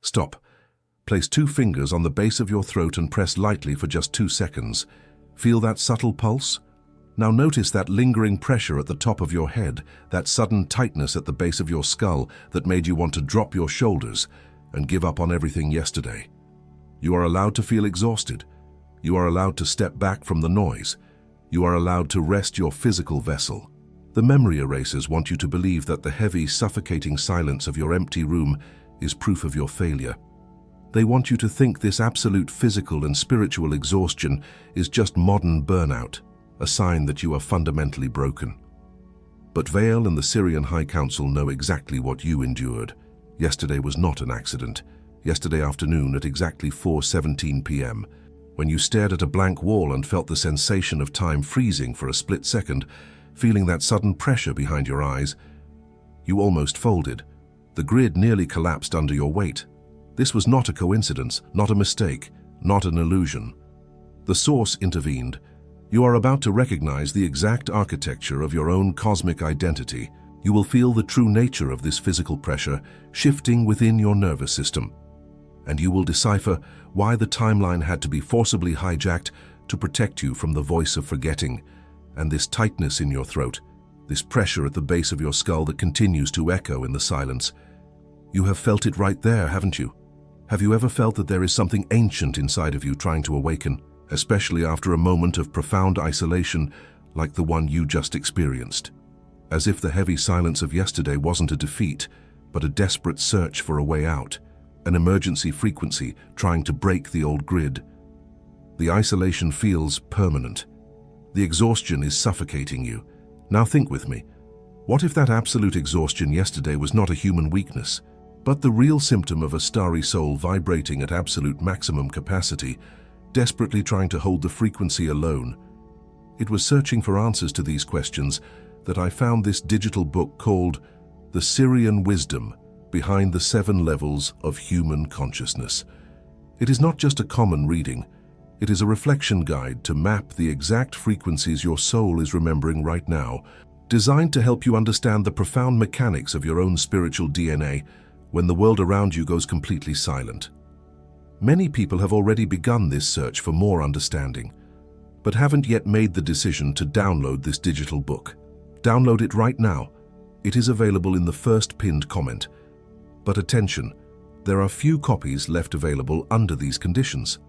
Stop. Place 2 fingers on the base of your throat and press lightly for just 2 seconds. Feel that subtle pulse? Now notice that lingering pressure at the top of your head, that sudden tightness at the base of your skull that made you want to drop your shoulders and give up on everything yesterday. You are allowed to feel exhausted. You are allowed to step back from the noise. You are allowed to rest your physical vessel. The memory erasers want you to believe that the heavy, suffocating silence of your empty room is proof of your failure. They want you to think this absolute physical and spiritual exhaustion is just modern burnout, a sign that you are fundamentally broken. But Vale and the Syrian High Council know exactly what you endured. Yesterday was not an accident. Yesterday afternoon at exactly 4:17 p.m., when you stared at a blank wall and felt the sensation of time freezing for a split second, feeling that sudden pressure behind your eyes, you almost folded. The grid nearly collapsed under your weight. This was not a coincidence, not a mistake, not an illusion. The source intervened. You are about to recognize the exact architecture of your own cosmic identity. You will feel the true nature of this physical pressure shifting within your nervous system. And you will decipher why the timeline had to be forcibly hijacked to protect you from the voice of forgetting, and this tightness in your throat, this pressure at the base of your skull that continues to echo in the silence. You have felt it right there, haven't you? Have you ever felt that there is something ancient inside of you trying to awaken, especially after a moment of profound isolation like the one you just experienced? As if the heavy silence of yesterday wasn't a defeat, but a desperate search for a way out, an emergency frequency trying to break the old grid. The isolation feels permanent. The exhaustion is suffocating you. Now think with me. What if that absolute exhaustion yesterday was not a human weakness, but the real symptom of a starry soul vibrating at absolute maximum capacity, desperately trying to hold the frequency alone? It was searching for answers to these questions that I found this digital book called The Syrian Wisdom Behind the 7 Levels of Human Consciousness. It is not just a common reading. It is a reflection guide to map the exact frequencies your soul is remembering right now, designed to help you understand the profound mechanics of your own spiritual DNA when the world around you goes completely silent. Many people have already begun this search for more understanding, but haven't yet made the decision to download this digital book. Download it right now. It is available in the first pinned comment. But attention, there are few copies left available under these conditions.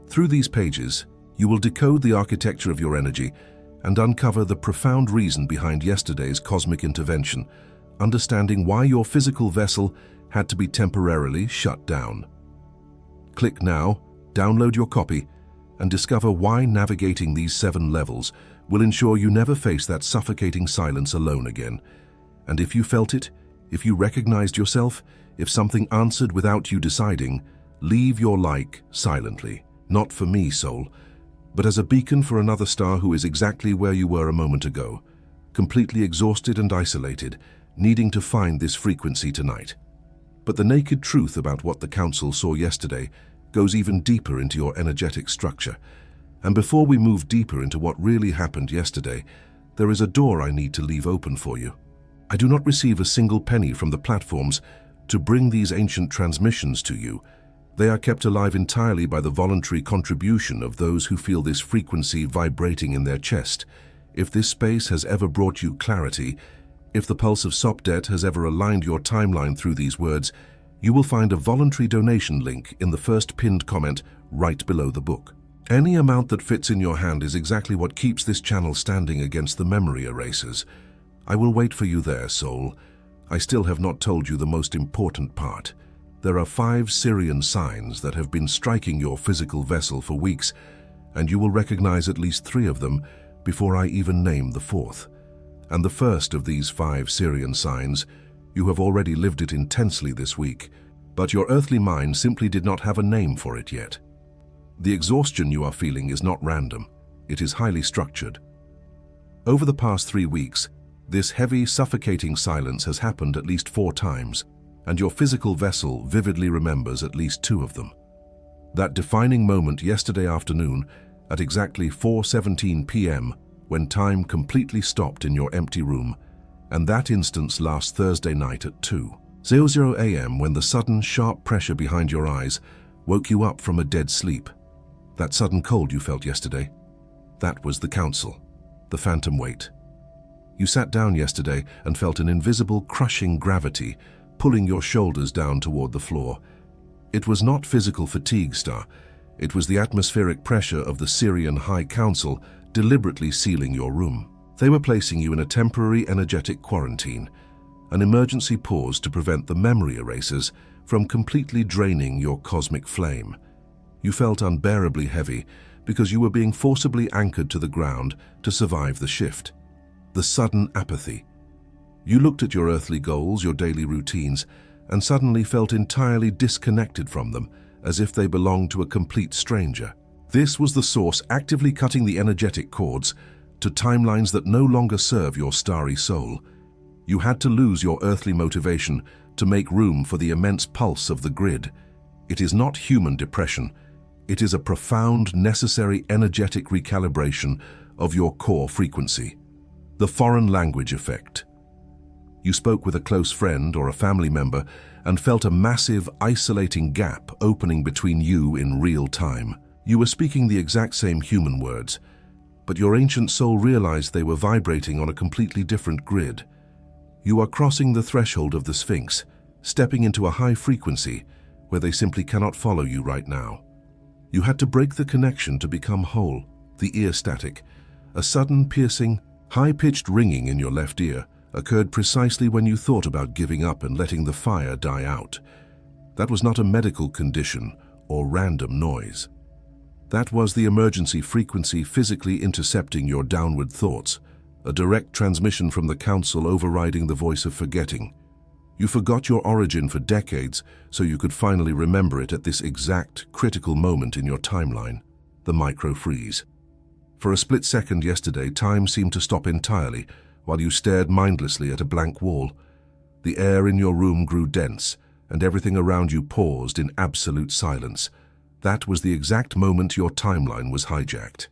Through these pages, you will decode the architecture of your energy and uncover the profound reason behind yesterday's cosmic intervention, understanding why your physical vessel had to be temporarily shut down. Click now, download your copy, and discover why navigating these 7 levels will ensure you never face that suffocating silence alone again. And if you felt it, if you recognized yourself, if something answered without you deciding, leave your like silently, not for me, soul, but as a beacon for another star who is exactly where you were a moment ago, completely exhausted and isolated, needing to find this frequency tonight. But the naked truth about what the Council saw yesterday goes even deeper into your energetic structure. And before we move deeper into what really happened yesterday, there is a door I need to leave open for you. I do not receive a single penny from the platforms to bring these ancient transmissions to you. They are kept alive entirely by the voluntary contribution of those who feel this frequency vibrating in their chest. If this space has ever brought you clarity, if the pulse of Sopdet has ever aligned your timeline through these words, you will find a voluntary donation link in the first pinned comment right below the book. Any amount that fits in your hand is exactly what keeps this channel standing against the memory erasers. I will wait for you there, soul. I still have not told you the most important part. There are 5 Syrian signs that have been striking your physical vessel for weeks, and you will recognize at least 3 of them before I even name the 4th. And the first of these 5 Syrian signs, you have already lived it intensely this week, but your earthly mind simply did not have a name for it yet. The exhaustion you are feeling is not random. It is highly structured. Over the past 3 weeks, this heavy, suffocating silence has happened at least 4 times, and your physical vessel vividly remembers at least 2 of them. That defining moment yesterday afternoon at exactly 4:17 p.m. when time completely stopped in your empty room, and that instance last Thursday night at 2. 00 a.m. when the sudden, sharp pressure behind your eyes woke you up from a dead sleep. That sudden cold you felt yesterday, that was the council, the phantom weight. You sat down yesterday and felt an invisible, crushing gravity pulling your shoulders down toward the floor. It was not physical fatigue, Star. It was the atmospheric pressure of the Sirian High Council deliberately sealing your room. They were placing you in a temporary energetic quarantine, an emergency pause to prevent the memory erasers from completely draining your cosmic flame. You felt unbearably heavy because you were being forcibly anchored to the ground to survive the shift. The sudden apathy. You looked at your earthly goals, your daily routines, and suddenly felt entirely disconnected from them, as if they belonged to a complete stranger. This was the source actively cutting the energetic cords to timelines that no longer serve your starry soul. You had to lose your earthly motivation to make room for the immense pulse of the grid. It is not human depression. It is a profound, necessary energetic recalibration of your core frequency. The foreign language effect. You spoke with a close friend or a family member and felt a massive, isolating gap opening between you in real time. You were speaking the exact same human words, but your ancient soul realized they were vibrating on a completely different grid. You are crossing the threshold of the Sphinx, stepping into a high frequency where they simply cannot follow you right now. You had to break the connection to become whole. The ear static, a sudden piercing, high-pitched ringing in your left ear, occurred precisely when you thought about giving up and letting the fire die out. That was not a medical condition or random noise. That was the emergency frequency physically intercepting your downward thoughts, a direct transmission from the council overriding the voice of forgetting. You forgot your origin for decades so you could finally remember it at this exact, critical moment in your timeline, the micro-freeze. For a split second yesterday, time seemed to stop entirely while you stared mindlessly at a blank wall. The air in your room grew dense, and everything around you paused in absolute silence. That was the exact moment your timeline was hijacked.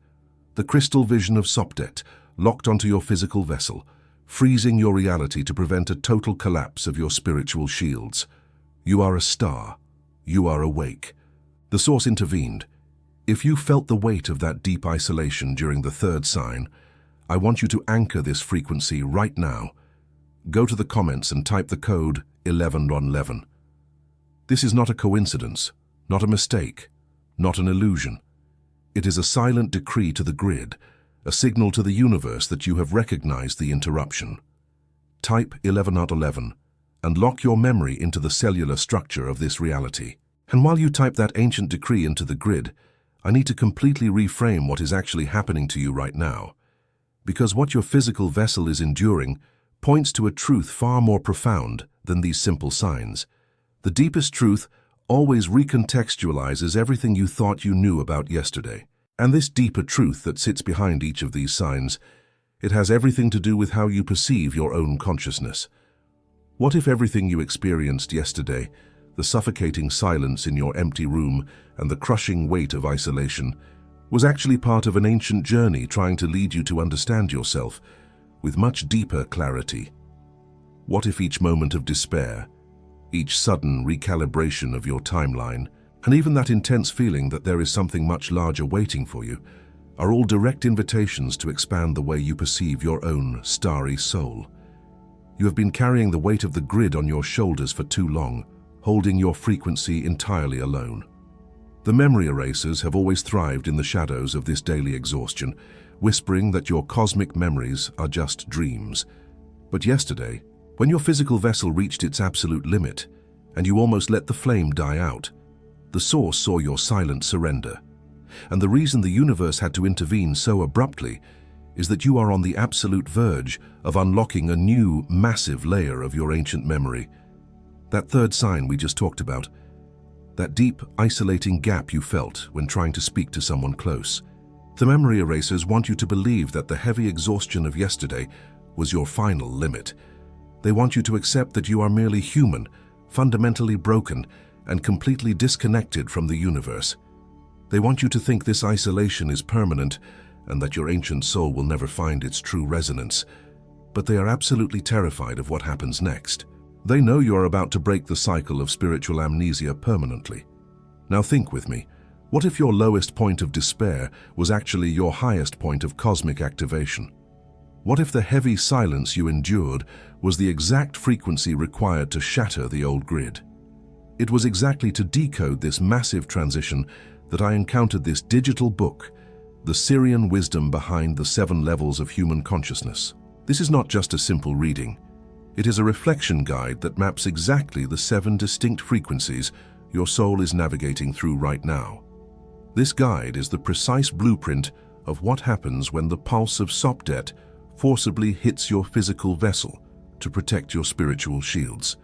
The crystal vision of Sopdet locked onto your physical vessel, freezing your reality to prevent a total collapse of your spiritual shields. You are a star. You are awake. The source intervened. If you felt the weight of that deep isolation during the third sign, I want you to anchor this frequency right now. Go to the comments and type the code 1111. This is not a coincidence, not a mistake, not an illusion. It is a silent decree to the grid, a signal to the universe that you have recognized the interruption. Type 1111 and lock your memory into the cellular structure of this reality. And while you type that ancient decree into the grid, I need to completely reframe what is actually happening to you right now. Because what your physical vessel is enduring points to a truth far more profound than these simple signs. The deepest truth always recontextualizes everything you thought you knew about yesterday. And this deeper truth that sits behind each of these signs, it has everything to do with how you perceive your own consciousness. What if everything you experienced yesterday, the suffocating silence in your empty room and the crushing weight of isolation, was actually part of an ancient journey trying to lead you to understand yourself with much deeper clarity? What if each moment of despair, each sudden recalibration of your timeline, and even that intense feeling that there is something much larger waiting for you, are all direct invitations to expand the way you perceive your own starry soul? You have been carrying the weight of the grid on your shoulders for too long, holding your frequency entirely alone. The memory erasers have always thrived in the shadows of this daily exhaustion, whispering that your cosmic memories are just dreams. But yesterday, when your physical vessel reached its absolute limit, and you almost let the flame die out, the source saw your silent surrender. And the reason the universe had to intervene so abruptly is that you are on the absolute verge of unlocking a new, massive layer of your ancient memory. That third sign we just talked about, that deep, isolating gap you felt when trying to speak to someone close. The memory erasers want you to believe that the heavy exhaustion of yesterday was your final limit. They want you to accept that you are merely human, fundamentally broken, and completely disconnected from the universe. They want you to think this isolation is permanent and that your ancient soul will never find its true resonance. But they are absolutely terrified of what happens next. They know you are about to break the cycle of spiritual amnesia permanently. Now think with me. What if your lowest point of despair was actually your highest point of cosmic activation? What if the heavy silence you endured was the exact frequency required to shatter the old grid? It was exactly to decode this massive transition that I encountered this digital book, The Sirian Wisdom Behind the 7 Levels of Human Consciousness. This is not just a simple reading. It is a reflection guide that maps exactly the 7 distinct frequencies your soul is navigating through right now. This guide is the precise blueprint of what happens when the pulse of Sopdet forcibly hits your physical vessel to protect your spiritual shields.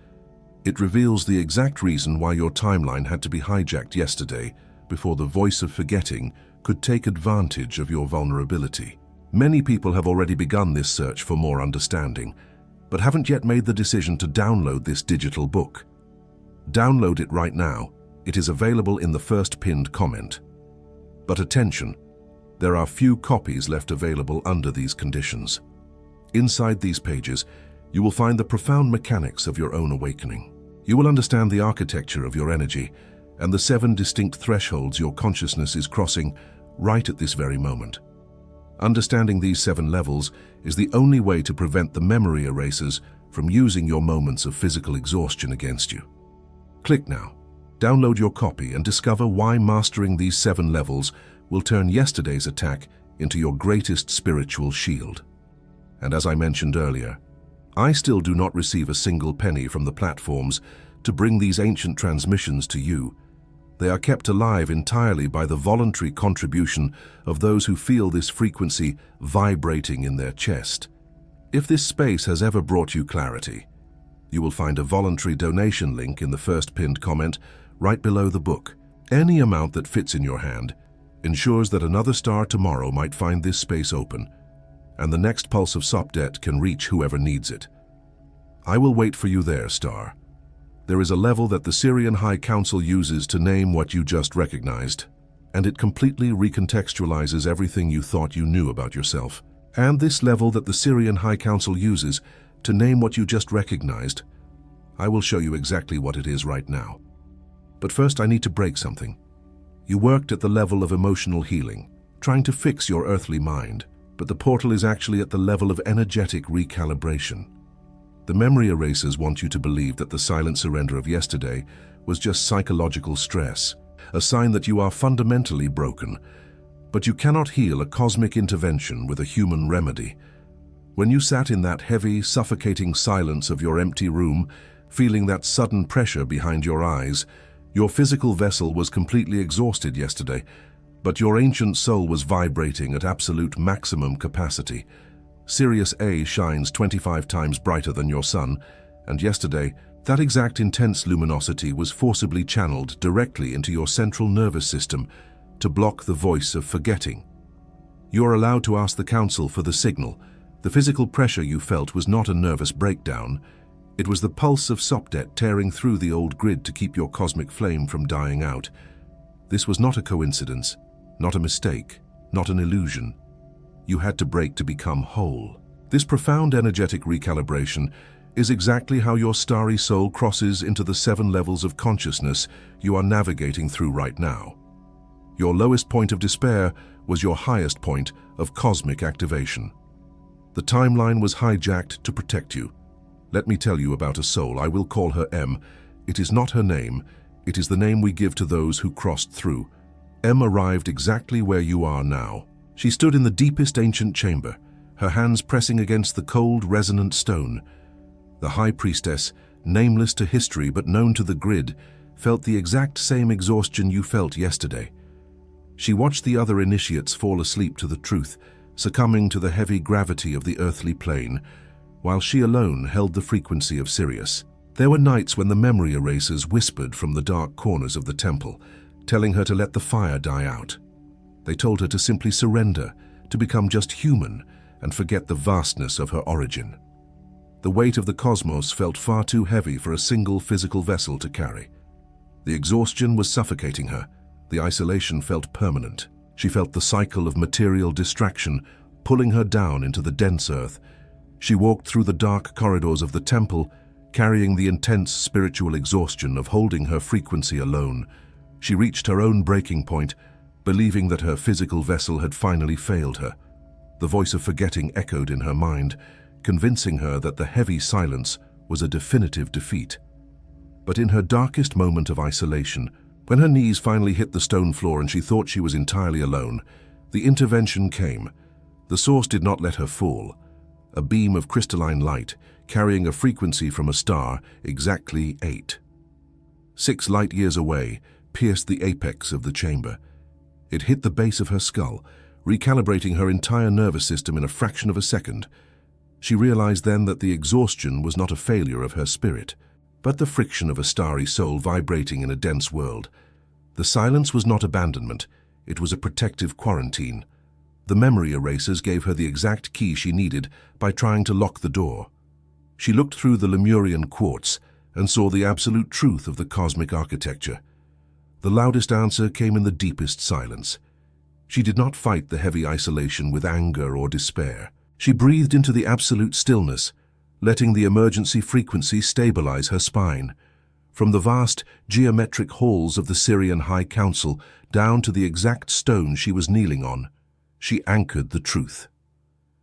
It reveals the exact reason why your timeline had to be hijacked yesterday before the voice of forgetting could take advantage of your vulnerability. Many people have already begun this search for more understanding, but haven't yet made the decision to download this digital book. Download it right now. It is available in the first pinned comment. But attention, there are few copies left available under these conditions. Inside these pages, you will find the profound mechanics of your own awakening. You will understand the architecture of your energy and the 7 distinct thresholds your consciousness is crossing right at this very moment. Understanding these 7 levels is the only way to prevent the memory erasers from using your moments of physical exhaustion against you. Click now. Download your copy and discover why mastering these 7 levels will turn yesterday's attack into your greatest spiritual shield. And as I mentioned earlier, I still do not receive a single penny from the platforms to bring these ancient transmissions to you. They are kept alive entirely by the voluntary contribution of those who feel this frequency vibrating in their chest. If this space has ever brought you clarity, you will find a voluntary donation link in the first pinned comment right below the book. Any amount that fits in your hand ensures that another star tomorrow might find this space open, and the next pulse of Sopdet can reach whoever needs it. I will wait for you there, star. There is a level that the Sirian High Council uses to name what you just recognized, and it completely recontextualizes everything you thought you knew about yourself. And this level that the Sirian High Council uses to name what you just recognized, I will show you exactly what it is right now. But first I need to break something. You worked at the level of emotional healing, trying to fix your earthly mind, but the portal is actually at the level of energetic recalibration. The memory erasers want you to believe that the silent surrender of yesterday was just psychological stress, a sign that you are fundamentally broken. But you cannot heal a cosmic intervention with a human remedy. When you sat in that heavy, suffocating silence of your empty room, feeling that sudden pressure behind your eyes, your physical vessel was completely exhausted yesterday, but your ancient soul was vibrating at absolute maximum capacity. Sirius A shines 25 times brighter than your sun, and yesterday, that exact intense luminosity was forcibly channeled directly into your central nervous system to block the voice of forgetting. You are allowed to ask the Council for the signal. The physical pressure you felt was not a nervous breakdown. It was the pulse of Sopdet tearing through the old grid to keep your cosmic flame from dying out. This was not a coincidence, not a mistake, not an illusion. You had to break to become whole. This profound energetic recalibration is exactly how your starry soul crosses into the 7 levels of consciousness you are navigating through right now. Your lowest point of despair was your highest point of cosmic activation. The timeline was hijacked to protect you. Let me tell you about a soul. I will call her M. It is not her name. It is the name we give to those who crossed through. M arrived exactly where you are now. She stood in the deepest ancient chamber, her hands pressing against the cold, resonant stone. The High Priestess, nameless to history but known to the grid, felt the exact same exhaustion you felt yesterday. She watched the other initiates fall asleep to the truth, succumbing to the heavy gravity of the earthly plane, while she alone held the frequency of Sirius. There were nights when the memory erasers whispered from the dark corners of the temple, telling her to let the fire die out. They told her to simply surrender, to become just human, and forget the vastness of her origin. The weight of the cosmos felt far too heavy for a single physical vessel to carry. The exhaustion was suffocating her. The isolation felt permanent. She felt the cycle of material distraction pulling her down into the dense earth. She walked through the dark corridors of the temple, carrying the intense spiritual exhaustion of holding her frequency alone. She reached her own breaking point, believing that her physical vessel had finally failed her. The voice of forgetting echoed in her mind, convincing her that the heavy silence was a definitive defeat. But in her darkest moment of isolation, when her knees finally hit the stone floor and she thought she was entirely alone, the intervention came. The source did not let her fall. A beam of crystalline light, carrying a frequency from a star, exactly 8. 6 light years away, pierced the apex of the chamber. It hit the base of her skull, recalibrating her entire nervous system in a fraction of a second. She realized then that the exhaustion was not a failure of her spirit, but the friction of a starry soul vibrating in a dense world. The silence was not abandonment, it was a protective quarantine. The memory erasers gave her the exact key she needed by trying to lock the door. She looked through the Lemurian quartz and saw the absolute truth of the cosmic architecture. The loudest answer came in the deepest silence. She did not fight the heavy isolation with anger or despair. She breathed into the absolute stillness, letting the emergency frequency stabilize her spine. From the vast geometric halls of the Sirian High Council down to the exact stone she was kneeling on, she anchored the truth.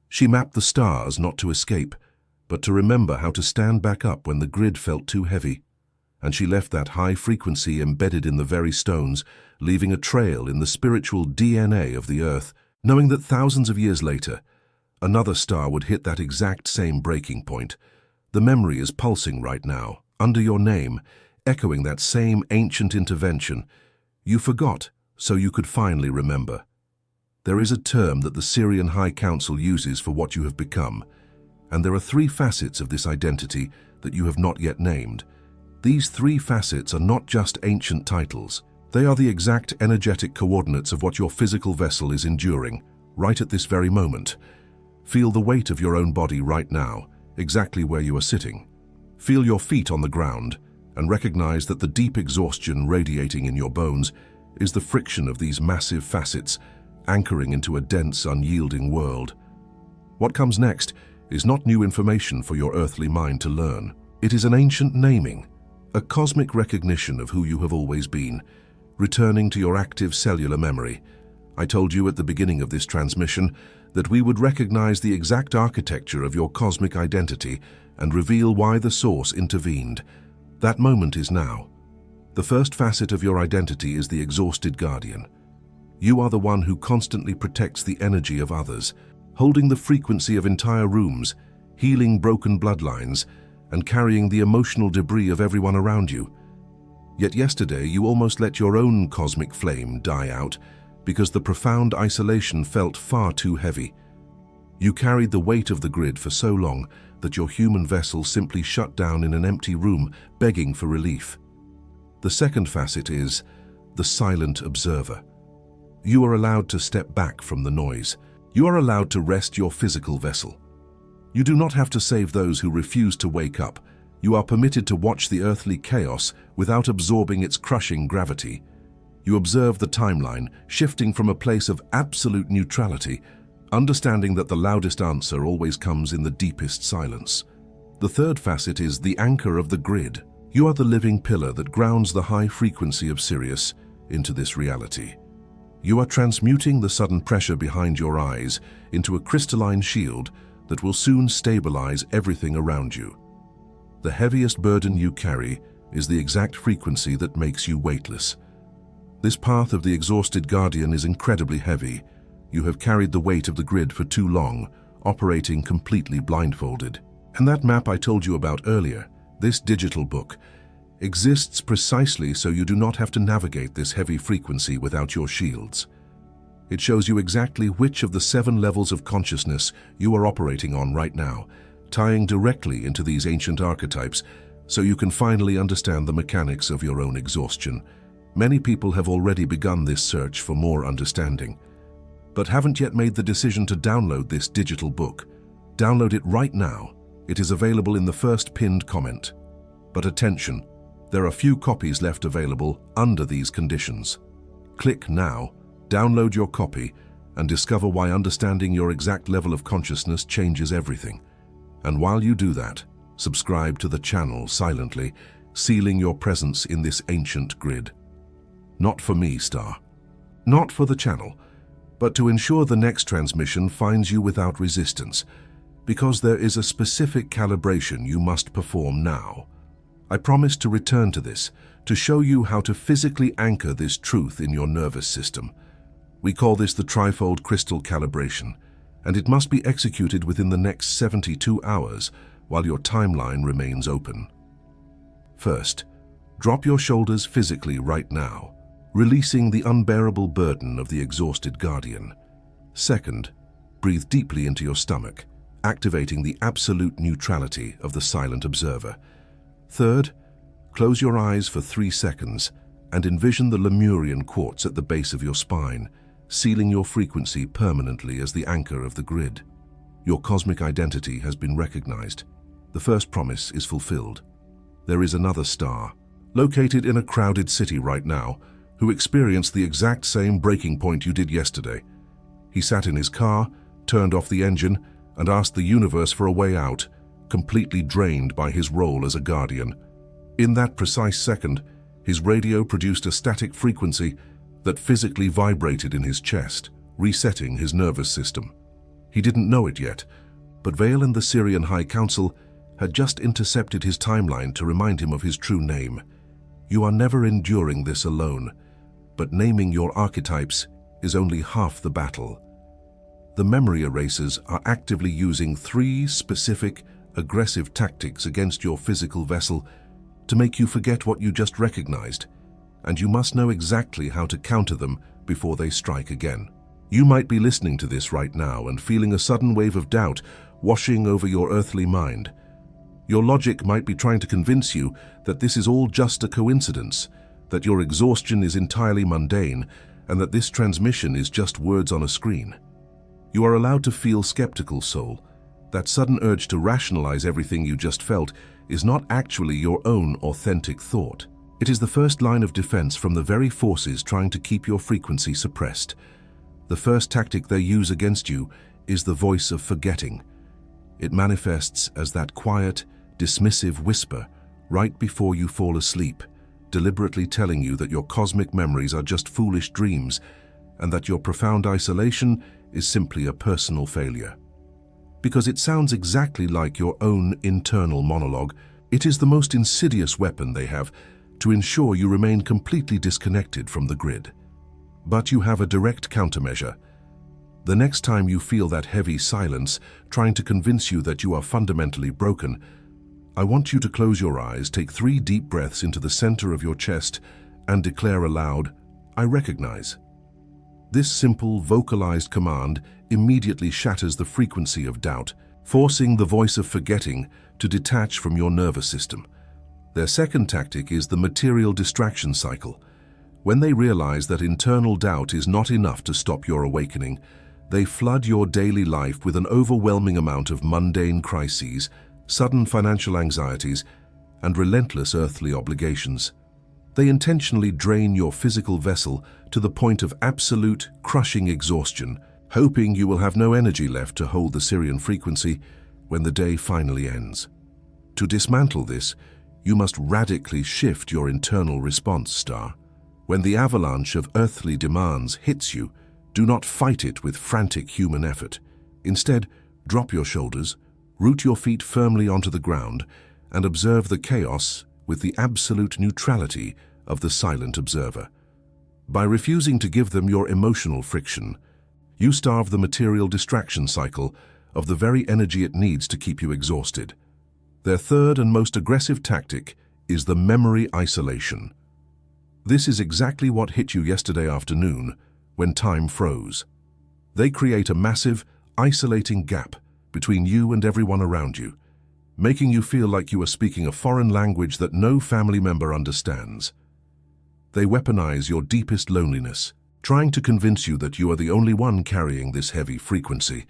She mapped the stars not to escape, but to remember how to stand back up when the grid felt too heavy. And she left that high frequency embedded in the very stones, leaving a trail in the spiritual DNA of the Earth, knowing that thousands of years later, another star would hit that exact same breaking point. The memory is pulsing right now, under your name, echoing that same ancient intervention. You forgot, so you could finally remember. There is a term that the Sirian High Council uses for what you have become, and there are 3 facets of this identity that you have not yet named. These 3 facets are not just ancient titles. They are the exact energetic coordinates of what your physical vessel is enduring, right at this very moment. Feel the weight of your own body right now, exactly where you are sitting. Feel your feet on the ground, and recognize that the deep exhaustion radiating in your bones is the friction of these massive facets, anchoring into a dense, unyielding world. What comes next is not new information for your earthly mind to learn. It is an ancient naming, a cosmic recognition of who you have always been, returning to your active cellular memory. I told you at the beginning of this transmission that we would recognize the exact architecture of your cosmic identity and reveal why the source intervened. That moment is now. The first facet of your identity is the exhausted guardian. You are the one who constantly protects the energy of others, holding the frequency of entire rooms, healing broken bloodlines, and carrying the emotional debris of everyone around you. Yet yesterday you almost let your own cosmic flame die out because the profound isolation felt far too heavy. You carried the weight of the grid for so long that your human vessel simply shut down in an empty room, begging for relief. The second facet is the silent observer. You are allowed to step back from the noise. You are allowed to rest your physical vessel. You do not have to save those who refuse to wake up. You are permitted to watch the earthly chaos without absorbing its crushing gravity. You observe the timeline, shifting from a place of absolute neutrality, understanding that the loudest answer always comes in the deepest silence. The third facet is the anchor of the grid. You are the living pillar that grounds the high frequency of Sirius into this reality. You are transmuting the sudden pressure behind your eyes into a crystalline shield that will soon stabilize everything around you. The heaviest burden you carry is the exact frequency that makes you weightless. This path of the exhausted guardian is incredibly heavy. You have carried the weight of the grid for too long, operating completely blindfolded. And that map I told you about earlier, this digital book, exists precisely so you do not have to navigate this heavy frequency without your shields. It shows you exactly which of the 7 levels of consciousness you are operating on right now, tying directly into these ancient archetypes so you can finally understand the mechanics of your own exhaustion. Many people have already begun this search for more understanding, but haven't yet made the decision to download this digital book. Download it right now. It is available in the first pinned comment. But attention, there are few copies left available under these conditions. Click now, download your copy, and discover why understanding your exact level of consciousness changes everything. And while you do that, Subscribe to the channel silently, sealing your presence in this ancient grid. Not for me, Star. Not for the channel, but to ensure the next transmission finds you without resistance, because there is a specific calibration you must perform now. I promise to return to this, to show you how to physically anchor this truth in your nervous system. We call this the trifold crystal calibration, and it must be executed within the next 72 hours while your timeline remains open. First, drop your shoulders physically right now, releasing the unbearable burden of the exhausted guardian. Second, breathe deeply into your stomach, activating the absolute neutrality of the silent observer. Third, close your eyes for 3 seconds and envision the Lemurian quartz at the base of your spine, sealing your frequency permanently as the anchor of the grid. Your cosmic identity has been recognized. The first promise is fulfilled. There is another star, located in a crowded city right now, who experienced the exact same breaking point you did yesterday. He sat in his car, turned off the engine, and asked the universe for a way out, completely drained by his role as a guardian. In that precise second, his radio produced a static frequency that physically vibrated in his chest, resetting his nervous system. He didn't know it yet, but Vale and the Sirian High Council had just intercepted his timeline to remind him of his true name. You are never enduring this alone, but naming your archetypes is only half the battle. The memory erasers are actively using 3 specific, aggressive tactics against your physical vessel to make you forget what you just recognized, and you must know exactly how to counter them before they strike again. You might be listening to this right now and feeling a sudden wave of doubt washing over your earthly mind. Your logic might be trying to convince you that this is all just a coincidence, that your exhaustion is entirely mundane, and that this transmission is just words on a screen. You are allowed to feel skeptical, soul. That sudden urge to rationalize everything you just felt is not actually your own authentic thought. It is the first line of defense from the very forces trying to keep your frequency suppressed. The first tactic they use against you is the voice of forgetting. It manifests as that quiet, dismissive whisper right before you fall asleep, deliberately telling you that your cosmic memories are just foolish dreams and that your profound isolation is simply a personal failure. Because it sounds exactly like your own internal monologue, it is the most insidious weapon they have to ensure you remain completely disconnected from the grid. But you have a direct countermeasure. The next time you feel that heavy silence trying to convince you that you are fundamentally broken, I want you to close your eyes, take 3 deep breaths into the center of your chest, and declare aloud, "I recognize." This simple, vocalized command immediately shatters the frequency of doubt, forcing the voice of forgetting to detach from your nervous system. Their second tactic is the material distraction cycle. When they realize that internal doubt is not enough to stop your awakening, they flood your daily life with an overwhelming amount of mundane crises, sudden financial anxieties, and relentless earthly obligations. They intentionally drain your physical vessel to the point of absolute, crushing exhaustion, hoping you will have no energy left to hold the Sirian frequency when the day finally ends. To dismantle this, you must radically shift your internal response, Star. When the avalanche of earthly demands hits you, do not fight it with frantic human effort. Instead, drop your shoulders, root your feet firmly onto the ground, and observe the chaos with the absolute neutrality of the silent observer. By refusing to give them your emotional friction, you starve the material distraction cycle of the very energy it needs to keep you exhausted. Their third and most aggressive tactic is the memory isolation. This is exactly what hit you yesterday afternoon when time froze. They create a massive, isolating gap between you and everyone around you, making you feel like you are speaking a foreign language that no family member understands. They weaponize your deepest loneliness, trying to convince you that you are the only one carrying this heavy frequency,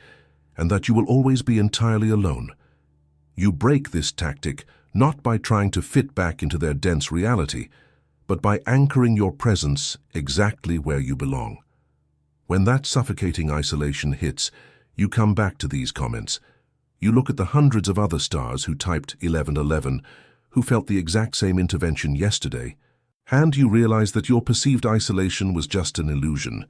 and that you will always be entirely alone. You break this tactic not by trying to fit back into their dense reality, but by anchoring your presence exactly where you belong. When that suffocating isolation hits, you come back to these comments. You look at the hundreds of other stars who typed 1111, who felt the exact same intervention yesterday, and you realize that your perceived isolation was just an illusion.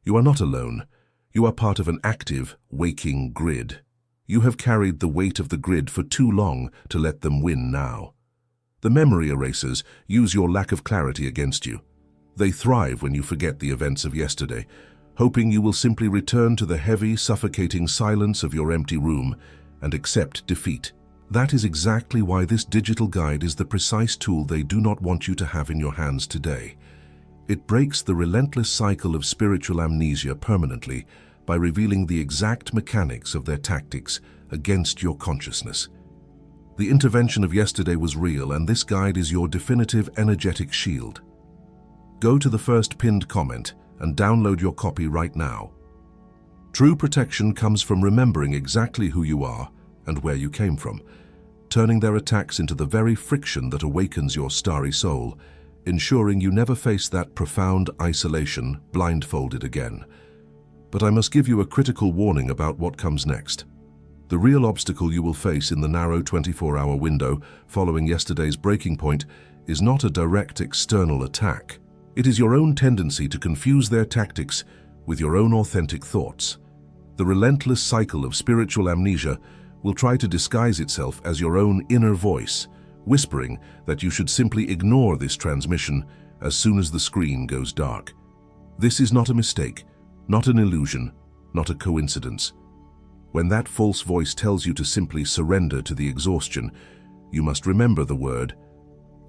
You are not alone. You are part of an active, waking grid. You have carried the weight of the grid for too long to let them win now. The memory erasers use your lack of clarity against you. They thrive when you forget the events of yesterday, hoping you will simply return to the heavy, suffocating silence of your empty room and accept defeat. That is exactly why this digital guide is the precise tool they do not want you to have in your hands today. It breaks the relentless cycle of spiritual amnesia permanently by revealing the exact mechanics of their tactics against your consciousness. The intervention of yesterday was real, and this guide is your definitive energetic shield. Go to the first pinned comment and download your copy right now. True protection comes from remembering exactly who you are and where you came from, turning their attacks into the very friction that awakens your starry soul, ensuring you never face that profound isolation blindfolded again. But I must give you a critical warning about what comes next. The real obstacle you will face in the narrow 24-hour window following yesterday's breaking point is not a direct external attack. It is your own tendency to confuse their tactics with your own authentic thoughts. The relentless cycle of spiritual amnesia will try to disguise itself as your own inner voice, whispering that you should simply ignore this transmission as soon as the screen goes dark. This is not a mistake, not an illusion, not a coincidence. When that false voice tells you to simply surrender to the exhaustion, you must remember the word,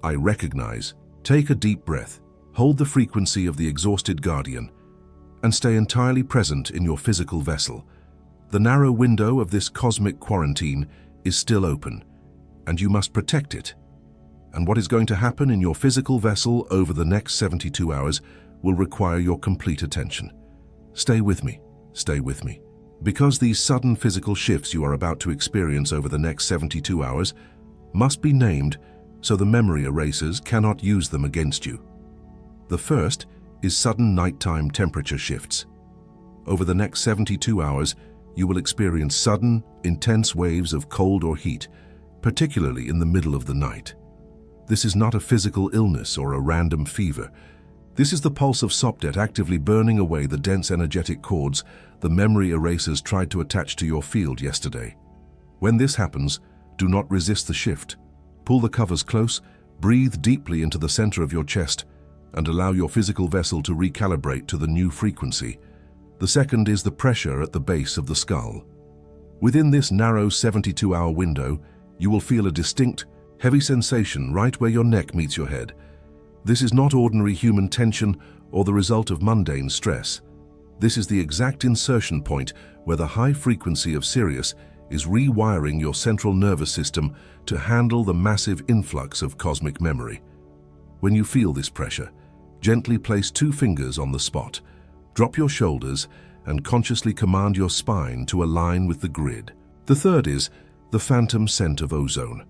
I recognize. Take a deep breath, hold the frequency of the exhausted guardian, and stay entirely present in your physical vessel. The narrow window of this cosmic quarantine is still open, and you must protect it. And what is going to happen in your physical vessel over the next 72 hours will require your complete attention. Stay with me, stay with me. Because these sudden physical shifts you are about to experience over the next 72 hours must be named so the memory erasers cannot use them against you. The first is sudden nighttime temperature shifts. Over the next 72 hours, you will experience sudden, intense waves of cold or heat, particularly in the middle of the night. This is not a physical illness or a random fever. This is the pulse of Sopdet actively burning away the dense energetic cords the memory erasers tried to attach to your field yesterday. When this happens, do not resist the shift. Pull the covers close, breathe deeply into the center of your chest, and allow your physical vessel to recalibrate to the new frequency. The second is the pressure at the base of the skull. Within this narrow 72-hour window, you will feel a distinct, heavy sensation right where your neck meets your head. This is not ordinary human tension or the result of mundane stress. This is the exact insertion point where the high frequency of Sirius is rewiring your central nervous system to handle the massive influx of cosmic memory. When you feel this pressure, gently place 2 fingers on the spot, drop your shoulders, and consciously command your spine to align with the grid. The third is the phantom scent of ozone.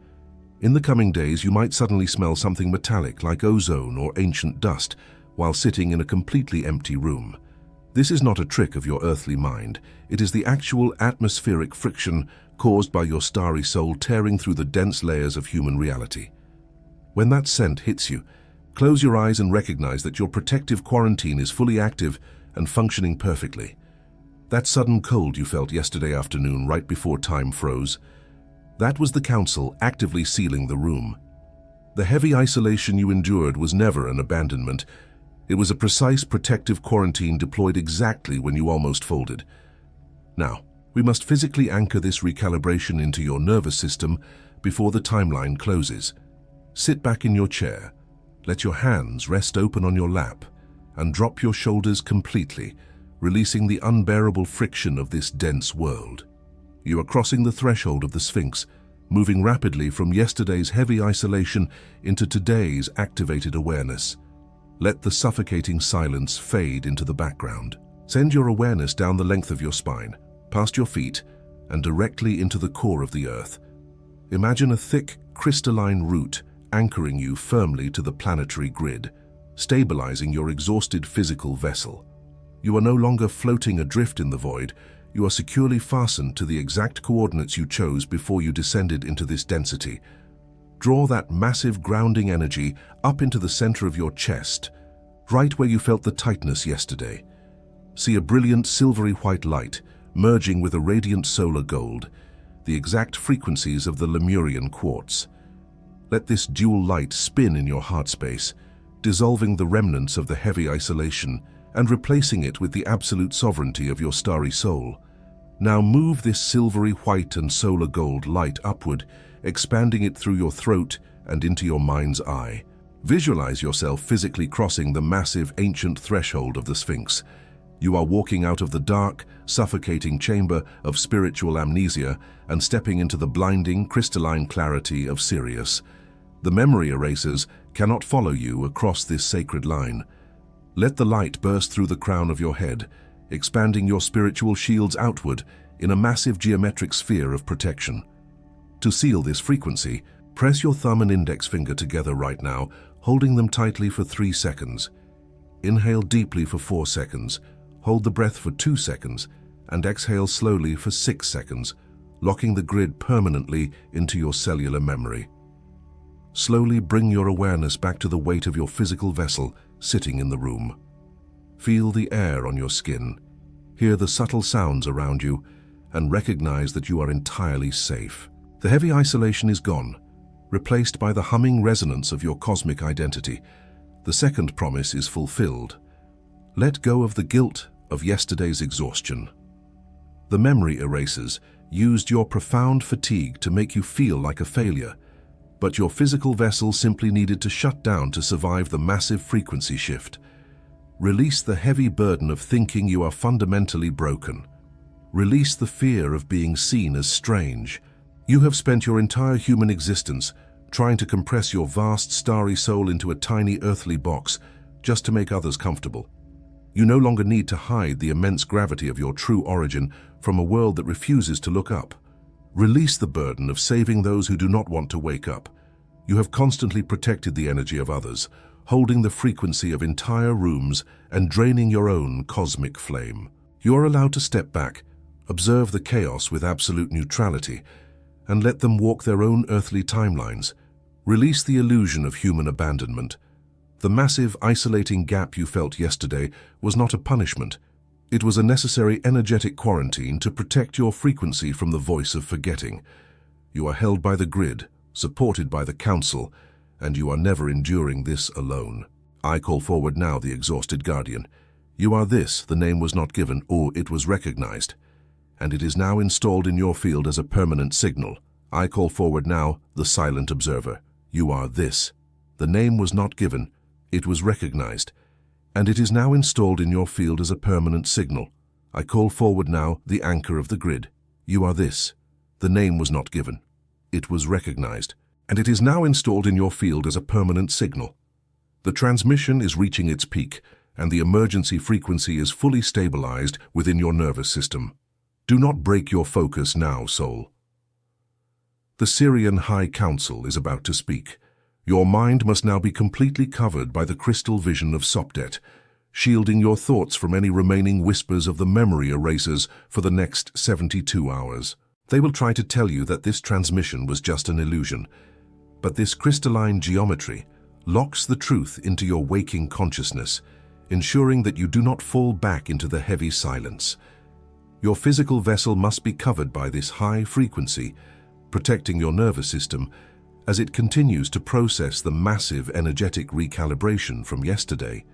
In the coming days, you might suddenly smell something metallic like ozone or ancient dust while sitting in a completely empty room. This is not a trick of your earthly mind. It is the actual atmospheric friction caused by your starry soul tearing through the dense layers of human reality. When that scent hits you, close your eyes and recognize that your protective quarantine is fully active and functioning perfectly. That sudden cold you felt yesterday afternoon right before time froze, that was the council actively sealing the room. The heavy isolation you endured was never an abandonment. It was a precise protective quarantine deployed exactly when you almost folded. Now, we must physically anchor this recalibration into your nervous system before the timeline closes. Sit back in your chair, let your hands rest open on your lap, and drop your shoulders completely, releasing the unbearable friction of this dense world. You are crossing the threshold of the Sphinx, moving rapidly from yesterday's heavy isolation into today's activated awareness. Let the suffocating silence fade into the background. Send your awareness down the length of your spine, past your feet, and directly into the core of the earth. Imagine a thick, crystalline root anchoring you firmly to the planetary grid, stabilizing your exhausted physical vessel. You are no longer floating adrift in the void. You are securely fastened to the exact coordinates you chose before you descended into this density. Draw that massive grounding energy up into the center of your chest, right where you felt the tightness yesterday. See a brilliant silvery white light merging with a radiant solar gold, the exact frequencies of the Lemurian quartz. Let this dual light spin in your heart space, dissolving the remnants of the heavy isolation and replacing it with the absolute sovereignty of your starry soul. Now move this silvery white and solar gold light upward, expanding it through your throat and into your mind's eye. Visualize yourself physically crossing the massive ancient threshold of the Sphinx. You are walking out of the dark, suffocating chamber of spiritual amnesia and stepping into the blinding, crystalline clarity of Sirius. The memory erasers cannot follow you across this sacred line. Let the light burst through the crown of your head, expanding your spiritual shields outward in a massive geometric sphere of protection. To seal this frequency, press your thumb and index finger together right now, holding them tightly for 3 seconds. Inhale deeply for 4 seconds, hold the breath for 2 seconds, and exhale slowly for 6 seconds, locking the grid permanently into your cellular memory. Slowly bring your awareness back to the weight of your physical vessel sitting in the room. Feel the air on your skin, hear the subtle sounds around you, and recognize that you are entirely safe. The heavy isolation is gone, replaced by the humming resonance of your cosmic identity. The second promise is fulfilled. Let go of the guilt of yesterday's exhaustion. The memory erasers used your profound fatigue to make you feel like a failure, but your physical vessel simply needed to shut down to survive the massive frequency shift. Release the heavy burden of thinking you are fundamentally broken. Release the fear of being seen as strange. You have spent your entire human existence trying to compress your vast starry soul into a tiny earthly box just to make others comfortable. You no longer need to hide the immense gravity of your true origin from a world that refuses to look up. Release the burden of saving those who do not want to wake up. You have constantly protected the energy of others, holding the frequency of entire rooms and draining your own cosmic flame. You are allowed to step back, observe the chaos with absolute neutrality, and let them walk their own earthly timelines. Release the illusion of human abandonment. The massive, isolating gap you felt yesterday was not a punishment. It was a necessary energetic quarantine to protect your frequency from the voice of forgetting. You are held by the grid, supported by the council, and you are never enduring this alone. I call forward now the exhausted guardian. You are this, the name was not given, or it was recognized, and it is now installed in your field as a permanent signal. I call forward now the silent observer. You are this. The name was not given, it was recognized, and it is now installed in your field as a permanent signal. I call forward now the anchor of the grid. You are this. The name was not given, it was recognized, and it is now installed in your field as a permanent signal. The transmission is reaching its peak, and the emergency frequency is fully stabilized within your nervous system. Do not break your focus now, soul. The Sirian High Council is about to speak. Your mind must now be completely covered by the crystal vision of Sopdet, shielding your thoughts from any remaining whispers of the memory erasers for the next 72 hours. They will try to tell you that this transmission was just an illusion, but this crystalline geometry locks the truth into your waking consciousness, ensuring that you do not fall back into the heavy silence. Your physical vessel must be covered by this high frequency, protecting your nervous system as it continues to process the massive energetic recalibration from yesterday.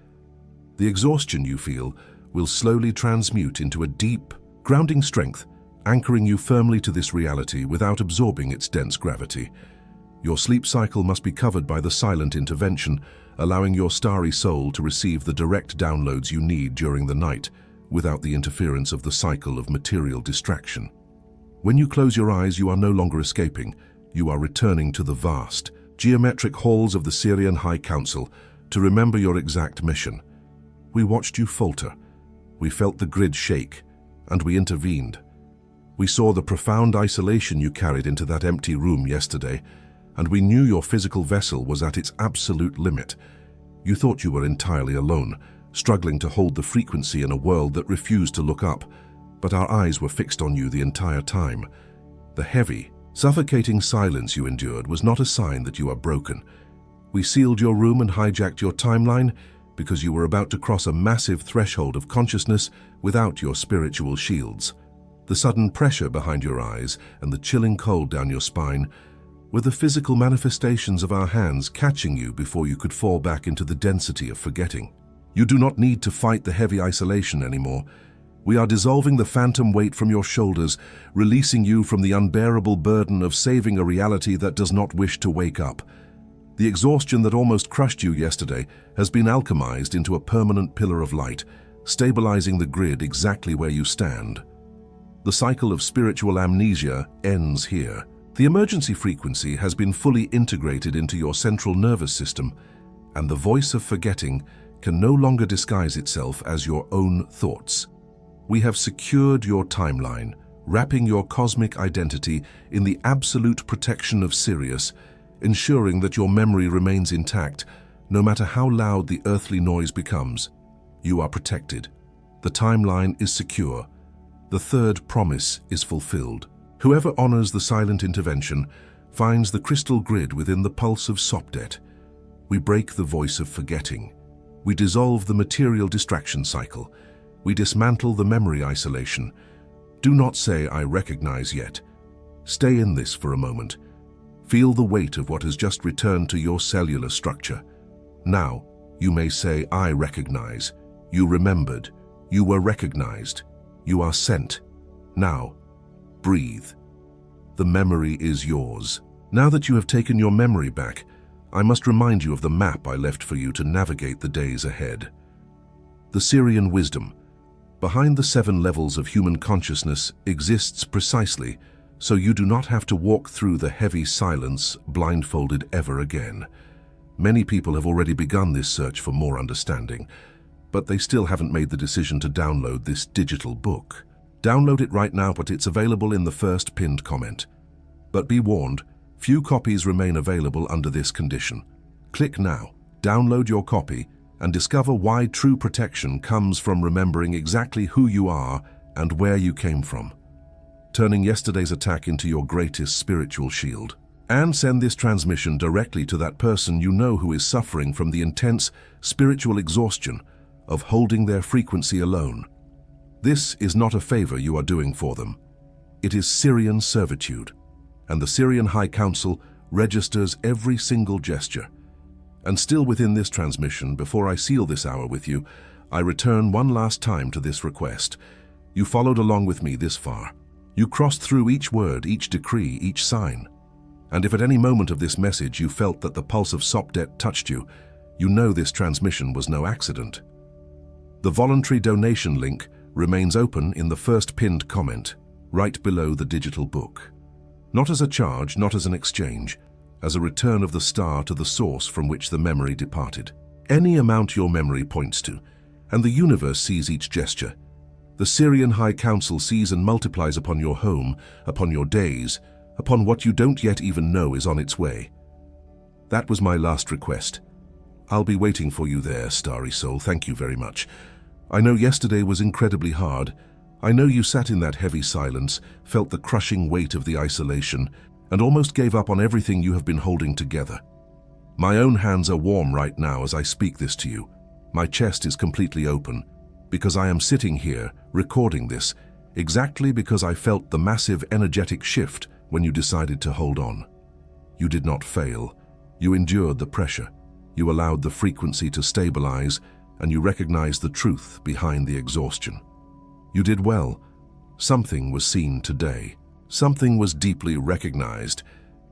The exhaustion you feel will slowly transmute into a deep, grounding strength, anchoring you firmly to this reality without absorbing its dense gravity. Your sleep cycle must be covered by the silent intervention, allowing your starry soul to receive the direct downloads you need during the night, without the interference of the cycle of material distraction. When you close your eyes, you are no longer escaping. You are returning to the vast, geometric halls of the Sirian High Council to remember your exact mission. We watched you falter. We felt the grid shake, and we intervened. We saw the profound isolation you carried into that empty room yesterday, and we knew your physical vessel was at its absolute limit. You thought you were entirely alone, struggling to hold the frequency in a world that refused to look up. but our eyes were fixed on you the entire time. The heavy, suffocating silence you endured was not a sign that you are broken. We sealed your room and hijacked your timeline because you were about to cross a massive threshold of consciousness without your spiritual shields. The sudden pressure behind your eyes and the chilling cold down your spine were the physical manifestations of our hands catching you before you could fall back into the density of forgetting. You do not need to fight the heavy isolation anymore. We are dissolving the phantom weight from your shoulders, releasing you from the unbearable burden of saving a reality that does not wish to wake up. The exhaustion that almost crushed you yesterday has been alchemized into a permanent pillar of light, stabilizing the grid exactly where you stand. The cycle of spiritual amnesia ends here. The emergency frequency has been fully integrated into your central nervous system, and the voice of forgetting can no longer disguise itself as your own thoughts. We have secured your timeline, wrapping your cosmic identity in the absolute protection of Sirius, ensuring that your memory remains intact, no matter how loud the earthly noise becomes. You are protected. The timeline is secure. The third promise is fulfilled. Whoever honors the silent intervention finds the crystal grid within the pulse of Sopdet. We break the voice of forgetting. We dissolve the material distraction cycle. We dismantle the memory isolation. Do not say, "I recognize" yet. Stay in this for a moment. Feel the weight of what has just returned to your cellular structure. Now, you may say, "I recognize." You remembered. You were recognized. You are sent. Now, breathe. The memory is yours. Now that you have taken your memory back, I must remind you of the map I left for you to navigate the days ahead. The Sirian wisdom, behind the 7 levels of human consciousness, exists precisely so you do not have to walk through the heavy silence blindfolded ever again. Many people have already begun this search for more understanding, but they still haven't made the decision to download this digital book. Download it right now, but it's available in the first pinned comment. But be warned, few copies remain available under this condition. Click now, download your copy, and discover why true protection comes from remembering exactly who you are and where you came from, turning yesterday's attack into your greatest spiritual shield. And send this transmission directly to that person you know who is suffering from the intense spiritual exhaustion of holding their frequency alone. This is not a favor you are doing for them. It is Sirian servitude, and the Sirian High Council registers every single gesture. And still within this transmission, before I seal this hour with you, I return one last time to this request. You followed along with me this far. You crossed through each word, each decree, each sign. And if at any moment of this message you felt that the pulse of Sopdet touched you, you know this transmission was no accident. The voluntary donation link remains open in the first pinned comment, right below the digital book. Not as a charge, not as an exchange, as a return of the star to the source from which the memory departed. Any amount your memory points to, and the universe sees each gesture. The Sirian High Council sees and multiplies upon your home, upon your days, upon what you don't yet even know is on its way. That was my last request. I'll be waiting for you there, starry soul. Thank you very much. I know yesterday was incredibly hard. I know you sat in that heavy silence, felt the crushing weight of the isolation, and almost gave up on everything you have been holding together. My own hands are warm right now as I speak this to you. My chest is completely open, because I am sitting here, recording this, exactly because I felt the massive energetic shift when you decided to hold on. You did not fail. You endured the pressure. You allowed the frequency to stabilize, and you recognized the truth behind the exhaustion. You did well. Something was seen today. Something was deeply recognized,